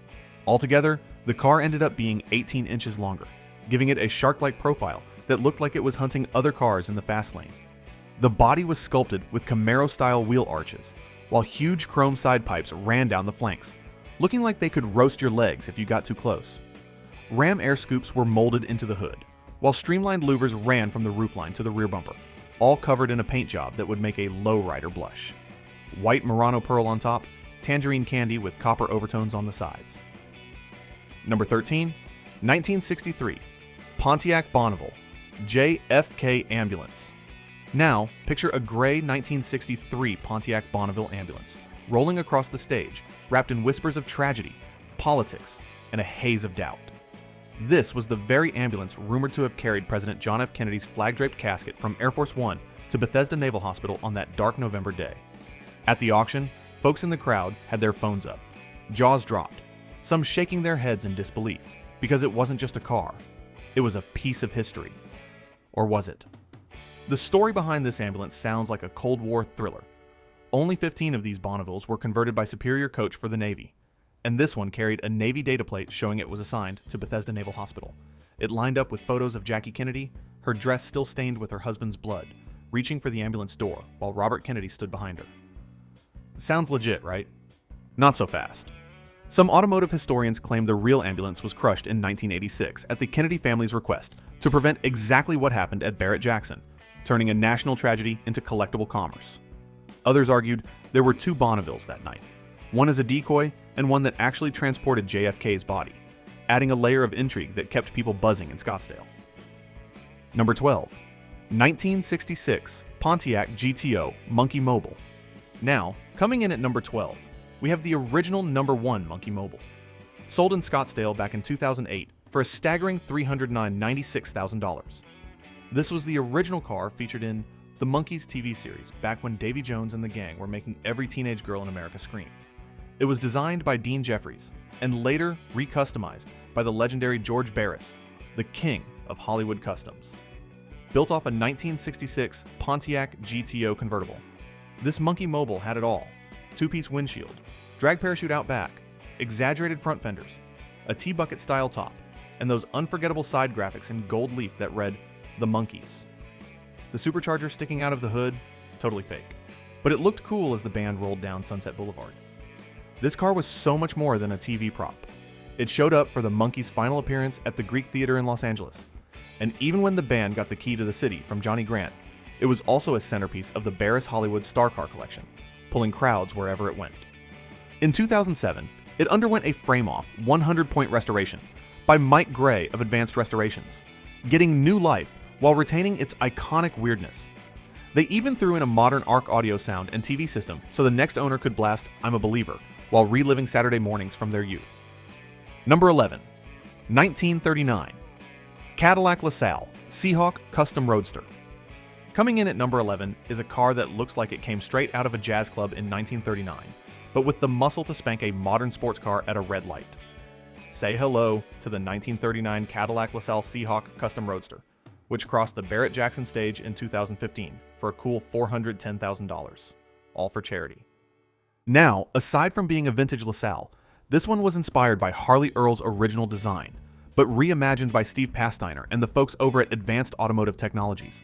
Altogether, the car ended up being 18 inches longer, giving it a shark-like profile that looked like it was hunting other cars in the fast lane. The body was sculpted with Camaro-style wheel arches, while huge chrome side pipes ran down the flanks, looking like they could roast your legs if you got too close. Ram air scoops were molded into the hood, while streamlined louvers ran from the roofline to the rear bumper, all covered in a paint job that would make a lowrider blush. White Murano pearl on top, tangerine candy with copper overtones on the sides. Number 13, 1963, Pontiac Bonneville, JFK Ambulance. Now, picture a gray 1963 Pontiac Bonneville ambulance rolling across the stage, wrapped in whispers of tragedy, politics, and a haze of doubt. This was the very ambulance rumored to have carried President John F. Kennedy's flag-draped casket from Air Force One to Bethesda Naval Hospital on that dark November day. At the auction, folks in the crowd had their phones up, jaws dropped, some shaking their heads in disbelief, because it wasn't just a car, it was a piece of history. Or was it? The story behind this ambulance sounds like a Cold War thriller. Only 15 of these Bonnevilles were converted by Superior Coach for the Navy, and this one carried a Navy data plate showing it was assigned to Bethesda Naval Hospital. It lined up with photos of Jackie Kennedy, her dress still stained with her husband's blood, reaching for the ambulance door while Robert Kennedy stood behind her. Sounds legit, right? Not so fast. Some automotive historians claim the real ambulance was crushed in 1986 at the Kennedy family's request to prevent exactly what happened at Barrett-Jackson, turning a national tragedy into collectible commerce. Others argued there were 2 Bonnevilles that night, one as a decoy and one that actually transported JFK's body, adding a layer of intrigue that kept people buzzing in Scottsdale. Number 12, 1966 Pontiac GTO Monkey Mobile. Now, coming in at number 12, we have the original number 1 Monkey Mobile. Sold in Scottsdale back in 2008 for a staggering $396,000. This was the original car featured in the Monkees TV series back when Davy Jones and the gang were making every teenage girl in America scream. It was designed by Dean Jeffries and later recustomized by the legendary George Barris, the king of Hollywood customs. Built off a 1966 Pontiac GTO convertible, this Monkey Mobile had it all: 2-piece windshield, drag parachute out back, exaggerated front fenders, a T-bucket style top, and those unforgettable side graphics in gold leaf that read, "The Monkees." The supercharger sticking out of the hood, totally fake. But it looked cool as the band rolled down Sunset Boulevard. This car was so much more than a TV prop. It showed up for the Monkees' final appearance at the Greek Theater in Los Angeles. And even when the band got the key to the city from Johnny Grant, it was also a centerpiece of the Barris Hollywood Star Car collection, pulling crowds wherever it went. In 2007, it underwent a frame-off 100-point restoration by Mike Gray of Advanced Restorations, getting new life while retaining its iconic weirdness. They even threw in a modern ARC audio sound and TV system so the next owner could blast "I'm a Believer" while reliving Saturday mornings from their youth. Number 11, 1939, Cadillac LaSalle Seahawk Custom Roadster. Coming in at number 11 is a car that looks like it came straight out of a jazz club in 1939, but with the muscle to spank a modern sports car at a red light. Say hello to the 1939 Cadillac LaSalle Seahawk Custom Roadster, which crossed the Barrett-Jackson stage in 2015 for a cool $410,000, all for charity. Now, aside from being a vintage LaSalle, This one was inspired by Harley Earl's original design, but reimagined by Steve Pastiner and the folks over at Advanced Automotive Technologies,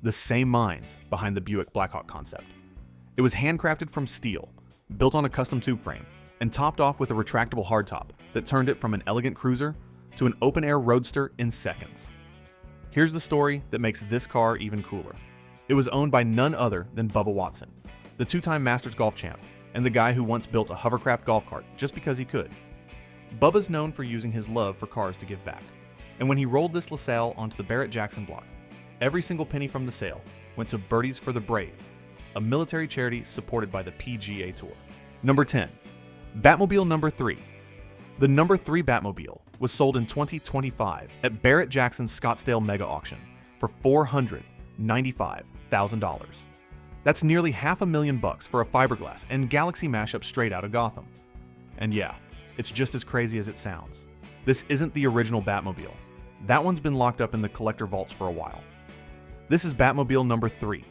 the same minds behind the Buick Blackhawk concept. It was handcrafted from steel, built on a custom tube frame, and topped off with a retractable hardtop that turned it from an elegant cruiser to an open-air roadster in seconds. Here's the story that makes this car even cooler. It was owned by none other than Bubba Watson, the two-time Masters golf champ, and the guy who once built a hovercraft golf cart just because he could. Bubba's known for using his love for cars to give back, and when he rolled this LaSalle onto the Barrett-Jackson block, every single penny from the sale went to Birdies for the Brave, a military charity supported by the PGA Tour. Number 10. Batmobile number 3. The number 3 Batmobile was sold in 2025 at Barrett-Jackson's Scottsdale Mega Auction for $495,000. That's nearly $500,000 for a fiberglass and Galaxy mashup straight out of Gotham. And yeah, it's just as crazy as it sounds. This isn't the original Batmobile. That one's been locked up in the collector vaults for a while. This is Batmobile number 3,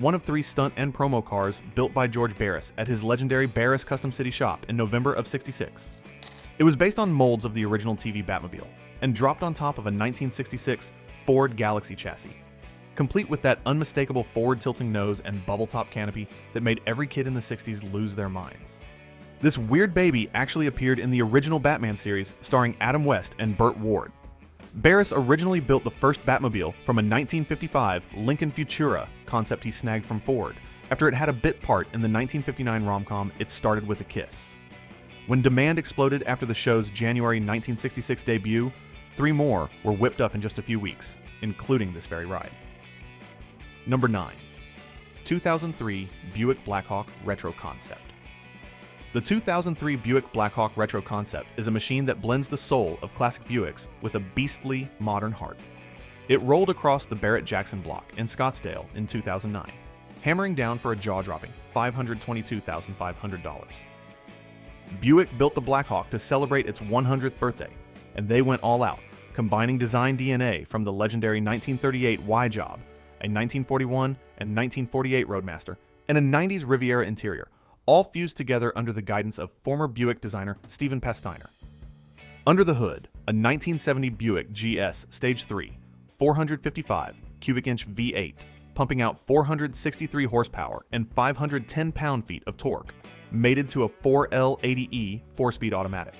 one of 3 stunt and promo cars built by George Barris at his legendary Barris Custom City shop in November of '66. It was based on molds of the original TV Batmobile and dropped on top of a 1966 Ford Galaxy chassis, complete with that unmistakable forward-tilting nose and bubble-top canopy that made every kid in the 60s lose their minds. This weird baby actually appeared in the original Batman series starring Adam West and Burt Ward. Barris originally built the first Batmobile from a 1955 Lincoln Futura concept he snagged from Ford after it had a bit part in the 1959 rom-com It Started With a Kiss. When demand exploded after the show's January 1966 debut, 3 more were whipped up in just a few weeks, including this very ride. Number 9. 2003 Buick Blackhawk Retro Concept. The 2003 Buick Blackhawk Retro Concept is a machine that blends the soul of classic Buicks with a beastly modern heart. It rolled across the Barrett-Jackson block in Scottsdale in 2009, hammering down for a jaw-dropping $522,500. Buick built the Blackhawk to celebrate its 100th birthday, and they went all out, combining design DNA from the legendary 1938 Y Job, a 1941 and 1948 Roadmaster, and a 90s Riviera interior, all fused together under the guidance of former Buick designer Stephen Pastiner. Under the hood, a 1970 Buick GS Stage 3, 455 cubic inch V8, pumping out 463 horsepower and 510 pound-feet of torque, mated to a 4L80E 4-speed automatic.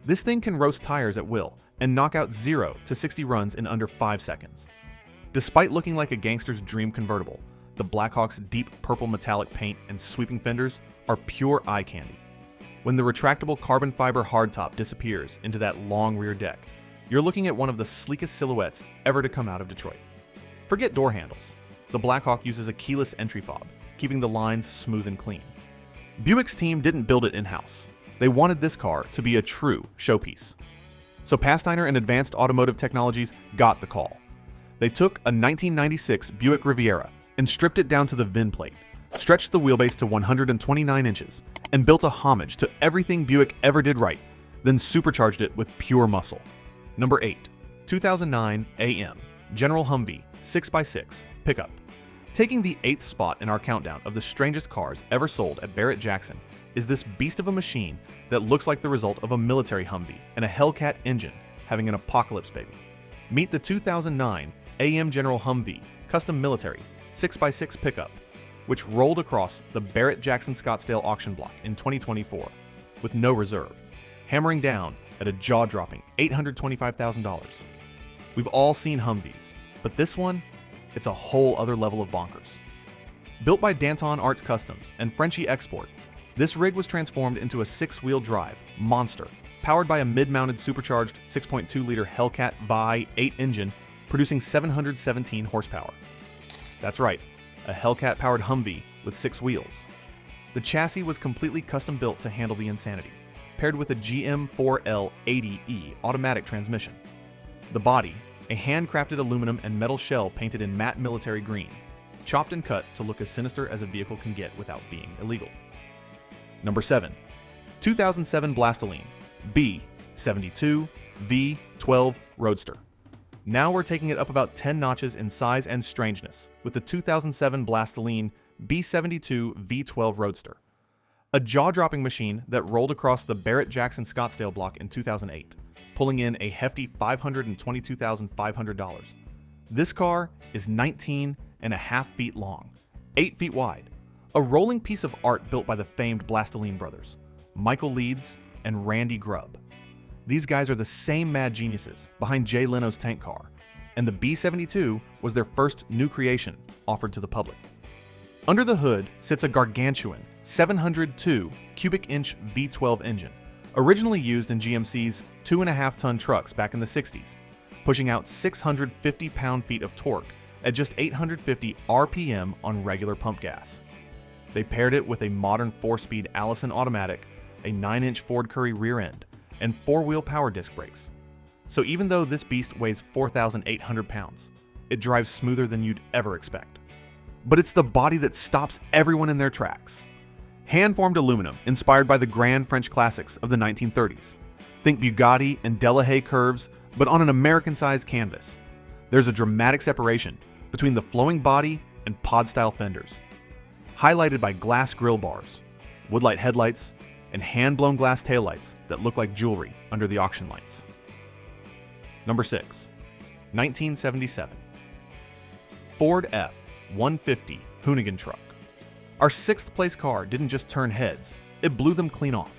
This thing can roast tires at will and knock out 0 to 60 runs in under 5 seconds. Despite looking like a gangster's dream convertible, the Blackhawk's deep purple metallic paint and sweeping fenders are pure eye candy. When the retractable carbon fiber hardtop disappears into that long rear deck, you're looking at one of the sleekest silhouettes ever to come out of Detroit. Forget door handles. The Blackhawk uses a keyless entry fob, keeping the lines smooth and clean. Buick's team didn't build it in-house. They wanted this car to be a true showpiece. So Pastiner and Advanced Automotive Technologies got the call. They took a 1996 Buick Riviera and stripped it down to the VIN plate, stretched the wheelbase to 129 inches, and built a homage to everything Buick ever did right, then supercharged it with pure muscle. Number 8. 2009 AM General Humvee 6x6 Pickup. Taking the 8th spot in our countdown of the strangest cars ever sold at Barrett-Jackson is this beast of a machine that looks like the result of a military Humvee and a Hellcat engine having an apocalypse baby. Meet the 2009 AM General Humvee Custom Military 6x6 Pickup, which rolled across the Barrett-Jackson Scottsdale auction block in 2024 with no reserve, hammering down at a jaw-dropping $825,000. We've all seen Humvees, but this one, it's a whole other level of bonkers. Built by Danton Arts Customs and Frenchie Export, this rig was transformed into a 6-wheel drive monster, powered by a mid-mounted supercharged 6.2-liter Hellcat VI 8 engine, producing 717 horsepower. That's right, a Hellcat-powered Humvee with 6 wheels. The chassis was completely custom-built to handle the insanity, paired with a GM 4L80E automatic transmission. The body, a handcrafted aluminum and metal shell painted in matte military green, chopped and cut to look as sinister as a vehicle can get without being illegal. Number 7. 2007 Blastoline B72 V12 Roadster. Now we're taking it up about 10 notches in size and strangeness with the 2007 Blastoline B72 V12 Roadster. a jaw-dropping machine that rolled across the Barrett-Jackson Scottsdale block in 2008, pulling in a hefty $522,500. This car is 19.5 feet long, 8 feet wide, a rolling piece of art built by the famed Blasteline brothers, Michael Leeds and Randy Grubb. These guys are the same mad geniuses behind Jay Leno's tank car, and the B-72 was their first new creation offered to the public. Under the hood sits a gargantuan 702 cubic inch V12 engine, originally used in GMC's 2.5-ton trucks back in the 60s, pushing out 650 pound-feet of torque at just 850 RPM on regular pump gas. They paired it with a modern 4-speed Allison automatic, a 9-inch Ford Currie rear end, and 4-wheel power disc brakes. So even though this beast weighs 4,800 pounds, it drives smoother than you'd ever expect. But it's the body that stops everyone in their tracks. Hand-formed aluminum inspired by the grand French classics of the 1930s. Think Bugatti and Delahaye curves, but on an American-sized canvas. There's a dramatic separation between the flowing body and pod-style fenders, highlighted by glass grille bars, woodlight headlights, and hand-blown glass taillights that look like jewelry under the auction lights. Number 6. 1977. Ford F-150 Hoonigan truck. Our 6th place car didn't just turn heads, it blew them clean off.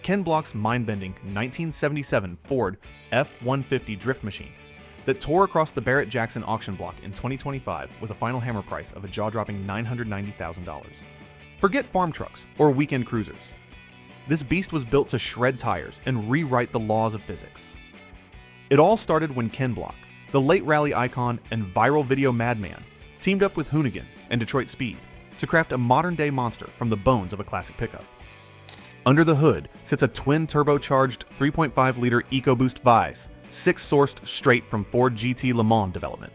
Ken Block's mind-bending 1977 Ford F-150 drift machine that tore across the Barrett-Jackson auction block in 2025 with a final hammer price of a jaw-dropping $990,000. Forget farm trucks or weekend cruisers. This beast was built to shred tires and rewrite the laws of physics. It all started when Ken Block, the late rally icon and viral video madman, teamed up with Hoonigan and Detroit Speed to craft a modern-day monster from the bones of a classic pickup. Under the hood sits a twin-turbocharged 3.5-liter EcoBoost Vice, 6-sourced straight from Ford GT Le Mans development.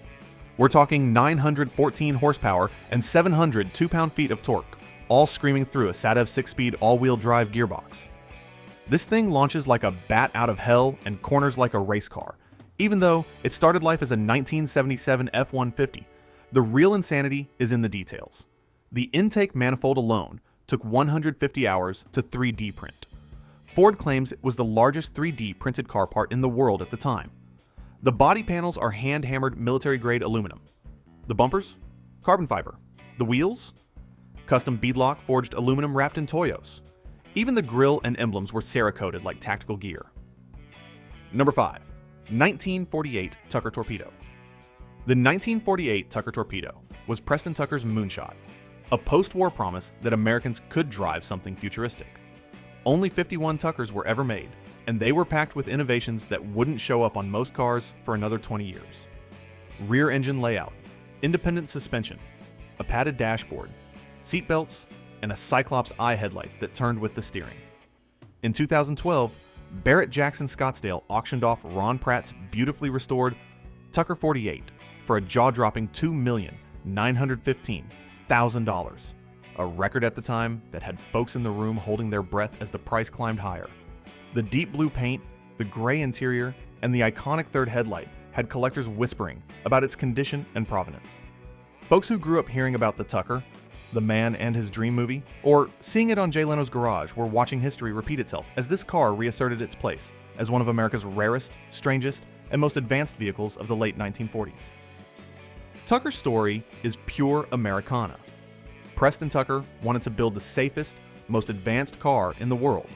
We're talking 914 horsepower and 700 2-pound-feet of torque, all screaming through a SATEV 6-speed all-wheel drive gearbox. This thing launches like a bat out of hell and corners like a race car. Even though it started life as a 1977 F-150, the real insanity is in the details. The intake manifold alone took 150 hours to 3D print. Ford claims it was the largest 3D printed car part in the world at the time. The body panels are hand-hammered military-grade aluminum. The bumpers? Carbon fiber. The wheels? Custom beadlock forged aluminum wrapped in Toyos. Even the grille and emblems were Cerakoted like tactical gear. Number 5. 1948 Tucker Torpedo. The 1948 Tucker Torpedo was Preston Tucker's moonshot, a post-war promise that Americans could drive something futuristic. Only 51 Tuckers were ever made, and they were packed with innovations that wouldn't show up on most cars for another 20 years. Rear engine layout, independent suspension, a padded dashboard, seatbelts, and a Cyclops eye headlight that turned with the steering. In 2012, Barrett-Jackson Scottsdale auctioned off Ron Pratt's beautifully restored Tucker 48 for a jaw-dropping $2,915,000, a record at the time that had folks in the room holding their breath as the price climbed higher. The deep blue paint, the gray interior, and the iconic third headlight had collectors whispering about its condition and provenance. Folks who grew up hearing about the Tucker, the man and his dream movie, or seeing it on Jay Leno's garage were watching history repeat itself as this car reasserted its place as one of America's rarest, strangest, and most advanced vehicles of the late 1940s. Tucker's story is pure Americana. Preston Tucker wanted to build the safest, most advanced car in the world,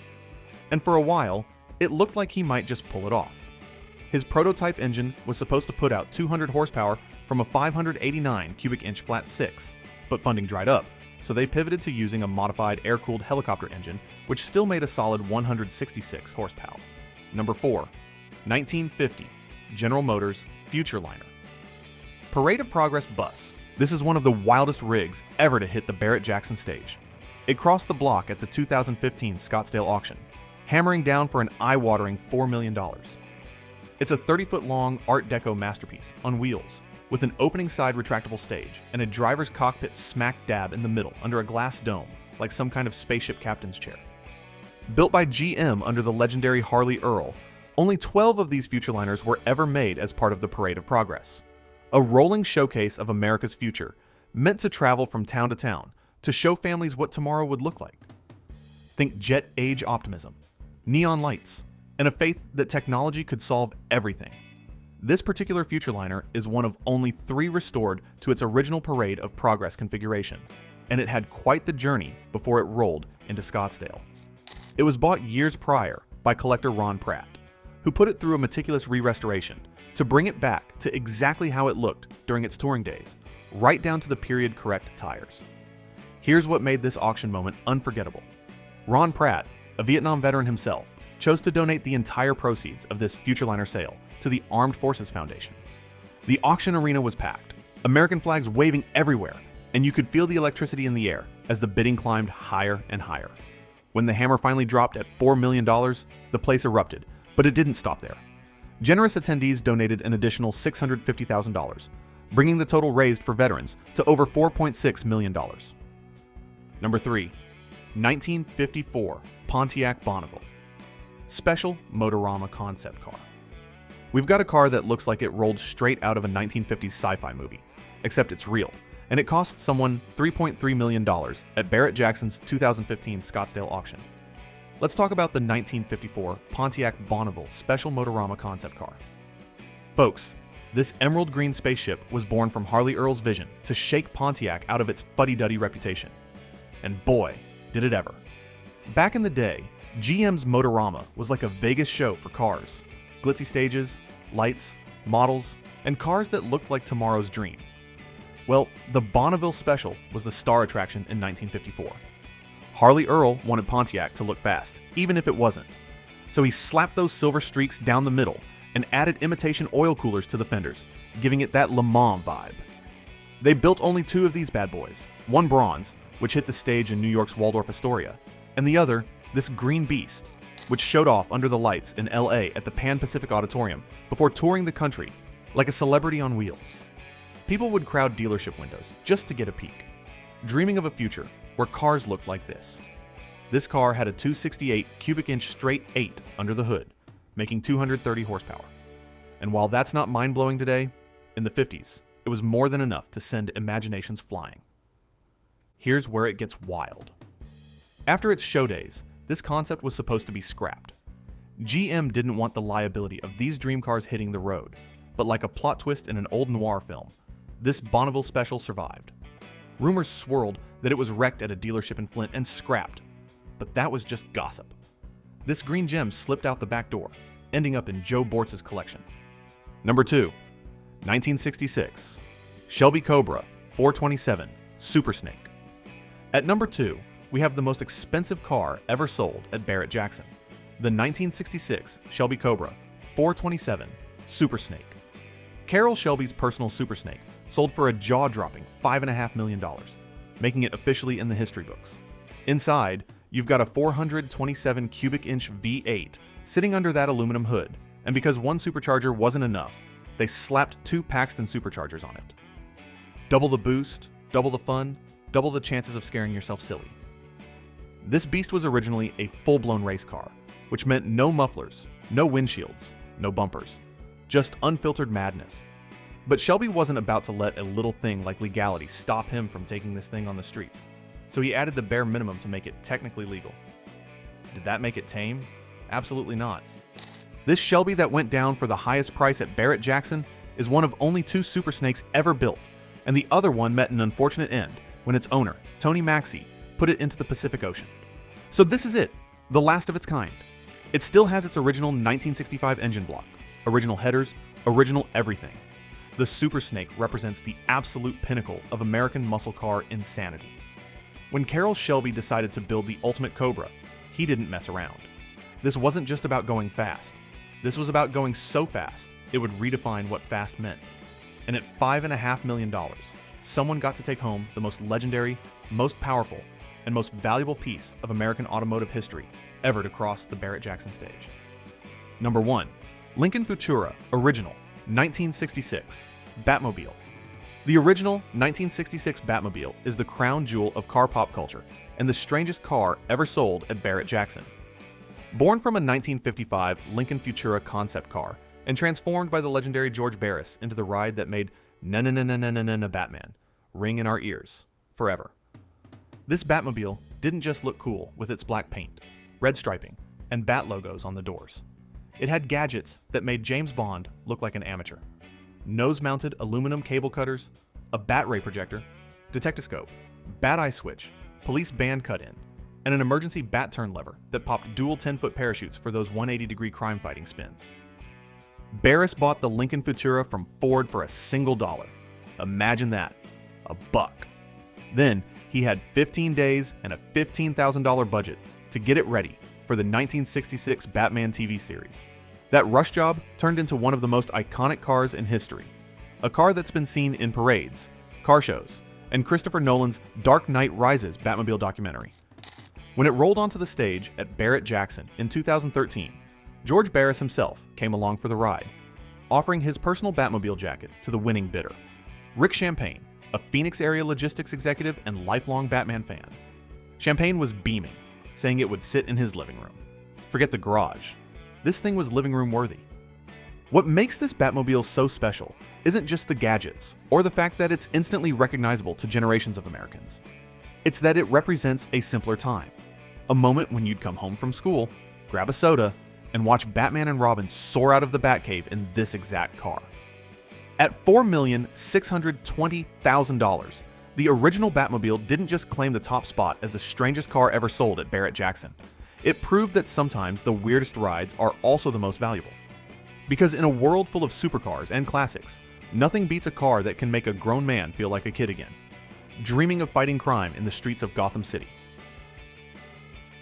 and for a while, it looked like he might just pull it off. His prototype engine was supposed to put out 200 horsepower from a 589 cubic inch flat 6, but funding dried up, so they pivoted to using a modified air-cooled helicopter engine, which still made a solid 166 horsepower. Number 4. 1950 General Motors Futureliner. Parade of Progress bus. This is one of the wildest rigs ever to hit the Barrett-Jackson stage. It crossed the block at the 2015 Scottsdale auction, hammering down for an eye-watering $4 million. It's a 30-foot-long Art Deco masterpiece on wheels, with an opening side retractable stage and a driver's cockpit smack dab in the middle under a glass dome, like some kind of spaceship captain's chair. Built by GM under the legendary Harley Earl, only 12 of these Futureliners were ever made as part of the Parade of Progress, a rolling showcase of America's future, meant to travel from town to town to show families what tomorrow would look like. Think jet age optimism, neon lights, and a faith that technology could solve everything. This particular Futureliner is one of only 3 restored to its original Parade of Progress configuration, and it had quite the journey before it rolled into Scottsdale. It was bought years prior by collector Ron Pratt, who put it through a meticulous re-restoration to bring it back to exactly how it looked during its touring days, right down to the period-correct tires. Here's what made this auction moment unforgettable. Ron Pratt, a Vietnam veteran himself, chose to donate the entire proceeds of this Futureliner sale to the Armed Forces Foundation. The auction arena was packed, American flags waving everywhere, and you could feel the electricity in the air as the bidding climbed higher and higher. When the hammer finally dropped at $4 million, the place erupted, but it didn't stop there. Generous attendees donated an additional $650,000, bringing the total raised for veterans to over $4.6 million. Number 3. 1954 Pontiac Bonneville. Special Motorama Concept Car. We've got a car that looks like it rolled straight out of a 1950s sci-fi movie, except it's real, and it cost someone $3.3 million at Barrett-Jackson's 2015 Scottsdale auction. Let's talk about the 1954 Pontiac Bonneville Special Motorama Concept Car. Folks, this emerald green spaceship was born from Harley Earl's vision to shake Pontiac out of its fuddy-duddy reputation. And boy, did it ever. Back in the day, GM's Motorama was like a Vegas show for cars. Glitzy stages, lights, models, and cars that looked like tomorrow's dream. Well, the Bonneville Special was the star attraction in 1954. Harley Earl wanted Pontiac to look fast, even if it wasn't. So he slapped those silver streaks down the middle and added imitation oil coolers to the fenders, giving it that Le Mans vibe. They built only 2 of these bad boys, one bronze, which hit the stage in New York's Waldorf Astoria, and the other, this green beast, which showed off under the lights in LA at the Pan Pacific Auditorium before touring the country like a celebrity on wheels. People would crowd dealership windows just to get a peek, dreaming of a future where cars looked like this. This car had a 268 cubic inch straight 8 under the hood, making 230 horsepower. And while that's not mind-blowing today, in the 50s, it was more than enough to send imaginations flying. Here's where it gets wild. After its show days, this concept was supposed to be scrapped. GM didn't want the liability of these dream cars hitting the road, but like a plot twist in an old noir film, this Bonneville Special survived. Rumors swirled that it was wrecked at a dealership in Flint and scrapped, but that was just gossip. This green gem slipped out the back door, ending up in Joe Bortz's collection. Number 2, 1966, Shelby Cobra 427 Super Snake. At number 2, we have the most expensive car ever sold at Barrett-Jackson, the 1966 Shelby Cobra 427 Super Snake. Carroll Shelby's personal Super Snake sold for a jaw-dropping $5.5 million, making it officially in the history books. Inside, you've got a 427 cubic inch V8 sitting under that aluminum hood, and because one supercharger wasn't enough, they slapped 2 Paxton superchargers on it. Double the boost, double the fun, double the chances of scaring yourself silly. This beast was originally a full-blown race car, which meant no mufflers, no windshields, no bumpers, just unfiltered madness. But Shelby wasn't about to let a little thing like legality stop him from taking this thing on the streets, so he added the bare minimum to make it technically legal. Did that make it tame? Absolutely not. This Shelby that went down for the highest price at Barrett-Jackson is one of only 2 Super Snakes ever built, and the other one met an unfortunate end when its owner, Tony Maxey, put it into the Pacific Ocean. So this is it, the last of its kind. It still has its original 1965 engine block, original headers, original everything. The Super Snake represents the absolute pinnacle of American muscle car insanity. When Carroll Shelby decided to build the ultimate Cobra, he didn't mess around. This wasn't just about going fast. This was about going so fast, it would redefine what fast meant. And at $5.5 million, someone got to take home the most legendary, most powerful, and most valuable piece of American automotive history ever to cross the Barrett-Jackson stage. Number 1, Lincoln Futura Original 1966 Batmobile. The original 1966 Batmobile is the crown jewel of car pop culture and the strangest car ever sold at Barrett-Jackson. Born from a 1955 Lincoln Futura concept car and transformed by the legendary George Barris into the ride that made Na Na Na Na Na Na Na Batman ring in our ears forever. This Batmobile didn't just look cool with its black paint, red striping, and bat logos on the doors. It had gadgets that made James Bond look like an amateur. Nose-mounted aluminum cable cutters, a bat ray projector, detectoscope, bat eye switch, police band cut-in, and an emergency bat turn lever that popped dual 10-foot parachutes for those 180-degree crime-fighting spins. Barris bought the Lincoln Futura from Ford for $1. Imagine that, $1. Then he had 15 days and a $15,000 budget to get it ready for the 1966 Batman TV series. That rush job turned into one of the most iconic cars in history, a car that's been seen in parades, car shows, and Christopher Nolan's Dark Knight Rises Batmobile documentary. When it rolled onto the stage at Barrett-Jackson in 2013, George Barris himself came along for the ride, offering his personal Batmobile jacket to the winning bidder, Rick Champagne, a Phoenix area logistics executive and lifelong Batman fan. Champagne was beaming, saying it would sit in his living room. Forget the garage. This thing was living room worthy. What makes this Batmobile so special isn't just the gadgets or the fact that it's instantly recognizable to generations of Americans. It's that it represents a simpler time. A moment when you'd come home from school, grab a soda, and watch Batman and Robin soar out of the Batcave in this exact car. At $4,620,000, the original Batmobile didn't just claim the top spot as the strangest car ever sold at Barrett-Jackson. It proved that sometimes the weirdest rides are also the most valuable. Because in a world full of supercars and classics, nothing beats a car that can make a grown man feel like a kid again, dreaming of fighting crime in the streets of Gotham City.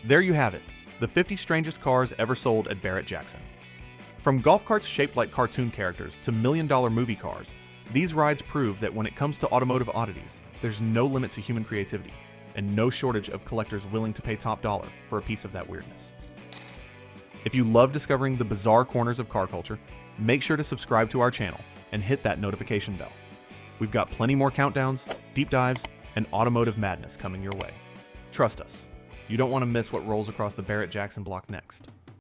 There you have it, the 50 strangest cars ever sold at Barrett-Jackson. From golf carts shaped like cartoon characters to million-dollar movie cars, these rides prove that when it comes to automotive oddities, there's no limit to human creativity, and no shortage of collectors willing to pay top dollar for a piece of that weirdness. If you love discovering the bizarre corners of car culture, make sure to subscribe to our channel and hit that notification bell. We've got plenty more countdowns, deep dives, and automotive madness coming your way. Trust us, you don't want to miss what rolls across the Barrett-Jackson block next.